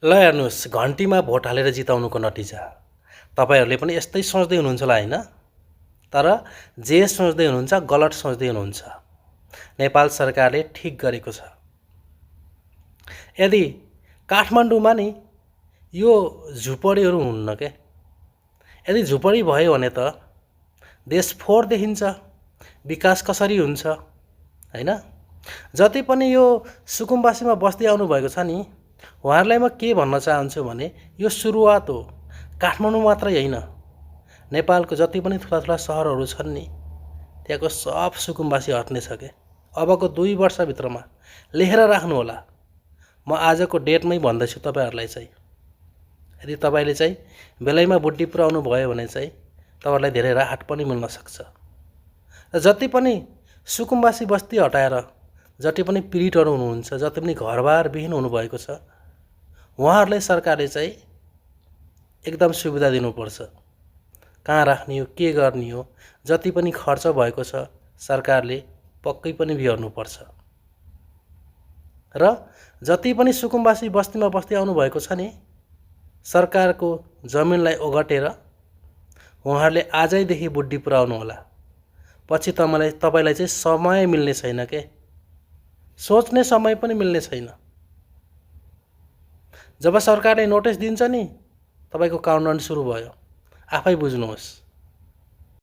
ल हेर्नुहोस्, घन्टीमा भोट हालेर जिताउनुको नतिजा तपाईँहरूले पनि यस्तै सोच्दै हुनुहुन्छ होला हैन? तर जे सोच्दै हुनुहुन्छ गलत सोच्दै हुनुहुन्छ। नेपाल सरकारले ठिक गरेको छ। यदि काठमाडौँमा नि यो झुपडीहरू हुन्न के। यदि झुपडी भयो भने त देश फोहोर देखिन्छ, विकास कसरी हुन्छ हैन? जति पनि यो सुकुम्बासीमा बस्दै आउनुभएको छ नि, उहाँहरूलाई म के भन्न चाहन्छु भने यो सुरुवात हो। काठमाडौँ मात्रै होइन, नेपालको जति पनि ठुला ठुला सहरहरू छन् नि, त्यहाँको सब सुकुम्बासी हट्ने छ के। अबको 2 वर्षभित्रमा लेखेर राख्नु होला। म आजको डेटमै भन्दैछु तपाईँहरूलाई चाहिँ। यदि तपाईँले चाहिँ बेलैमा बुद्धि पुर्याउनु भयो भने चाहिँ तपाईँहरूलाई धेरै राहत पनि मिल्न सक्छ। र जति पनि सुकुम्बासी बस्ती हटाएर जति पनि पीडितहरू हुनुहुन्छ, जति पनि घरबार विहीन हुनुभएको छ, उहाँहरूलाई सरकारले चाहिँ एकदम सुविधा दिनुपर्छ। कहाँ राख्ने हो, के गर्ने हो, जति पनि खर्च भएको छ सरकारले पक्कै पनि बिहोर्नुपर्छ। र जति पनि सुकुम्बासी बस्तीमा बस्दै आउनुभएको छ नि, सरकारको जमिनलाई ओगटेर उहाँहरूले आजैदेखि बुद्धि पुर्याउनु होला। पछि तपाईँलाई चाहिँ समय मिल्ने छैन के, सोच्ने समय पनि मिल्ने छैन। जब सरकारले नोटिस दिन्छ नि, तपाईँको काउन्टडाउन सुरु भयो। आफै बुझ्नुहोस्।